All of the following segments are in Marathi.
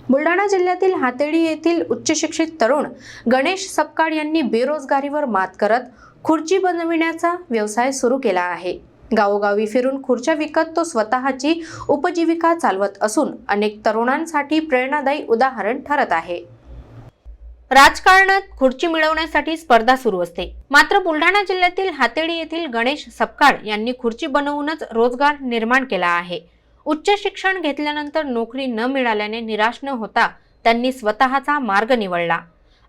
बुलढाणा जिल्ह्यातील हातेडी येथील उच्च शिक्षित तरुण गणेश सपकाळ यांनी बेरोजगारीवर मात करत खुर्ची बनविण्याचा व्यवसाय सुरू केला आहे। गावोगावी फिरून खुर्च्या विकत तो स्वतःची उपजीविका चालवत असून अनेक तरुणांसाठी प्रेरणादायी उदाहरण ठरत आहे। राजकारणात खुर्ची मिळवण्यासाठी स्पर्धा सुरू असते, मात्र बुलढाणा जिल्ह्यातील हातेडी येथील गणेश सपकाळ यांनी खुर्ची बनवूनच रोजगार निर्माण केला आहे। उच्च शिक्षण घेतल्यानंतर नोकरी न मिळाल्याने निराश न होता त्यांनी स्वतःचा मार्ग निवडला।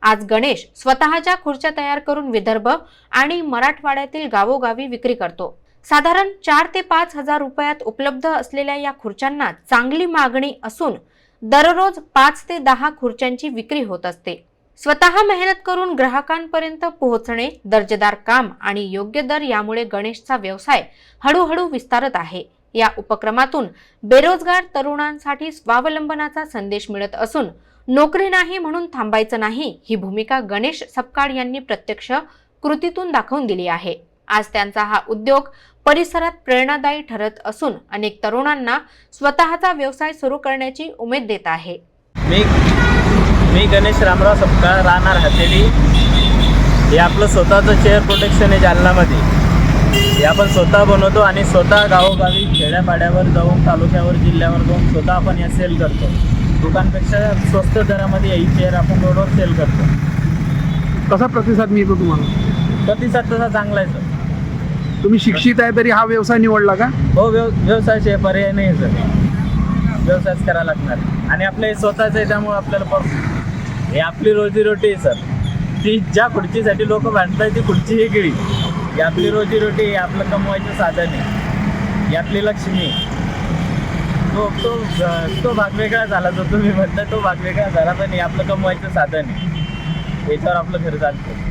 आज गणेश स्वतःच्या खुर्च्या तयार करून विदर्भ आणि मराठवाड्यातील गावोगावी विक्री करतो। साधारण 4 ते 5 हजार रुपयात उपलब्ध असलेल्या या खुर्च्यांना चांगली मागणी असून दररोज 5 ते 10 खुर्च्यांची विक्री होत असते। स्वतः मेहनत करून ग्राहकांपर्यंत पोहोचणे, दर्जेदार काम आणि योग्य दर यामुळे गणेशचा व्यवसाय हळूहळू विस्तारत आहे। या उपक्रमातून बेरोजगार तरुणांसाठी स्वावलंबनाचा संदेश मिळत असून नोकरी नाही म्हणून थांबायचं नाही ही भूमिका गणेश सपकाळ यांनी प्रत्यक्ष कृतीतून दाखवून दिली आहे। आज त्यांचा हा उद्योग परिसरात प्रेरणादायी ठरत असून अनेक तरुणांना स्वतःचा व्यवसाय सुरू करण्याची उमेद देत आहे। मी गणेश रामराव सपकाळ, राहणार हातेडी। हे आपलं स्वतःचं चेअर प्रोटेक्शन आहे जालन्यामध्ये। हे आपण स्वतः बनवतो आणि स्वतः गावोगावी खेड्यापाड्यावर जाऊन, तालुक्यावर, जिल्ह्यावर जाऊन स्वतः आपण या सेल करतो। दुकानपेक्षा स्वस्त दरामध्ये ही चेअर आपण रोडवर सेल करतो। कसा प्रतिसाद मिळतो तुम्हाला? प्रतिसाद तसा चांगला आहे सर। तुम्ही शिक्षित आहे तरी हा व्यवसाय निवडला का? हो, व्यवसायाचे पर्याय नाही सर, व्यवसायच करायला लागणार आणि आपलं हे स्वतःच आहे त्यामुळे आपल्याला हे आपली रोजीरोटी आहे सर। ती ज्या खुर्चीसाठी लोक भांडतात ती खुर्ची ही गिळी, ही आपली रोजीरोटी, हे आपलं कमवायचं साधन आहे, ही आपली लक्ष्मी। तो भाग वेगळा झाला, जो तुम्ही म्हणता तो भाग वेगळा झाला, पण हे आपलं कमवायचं साधन आहे, याच्यावर आपलं घर चालतं।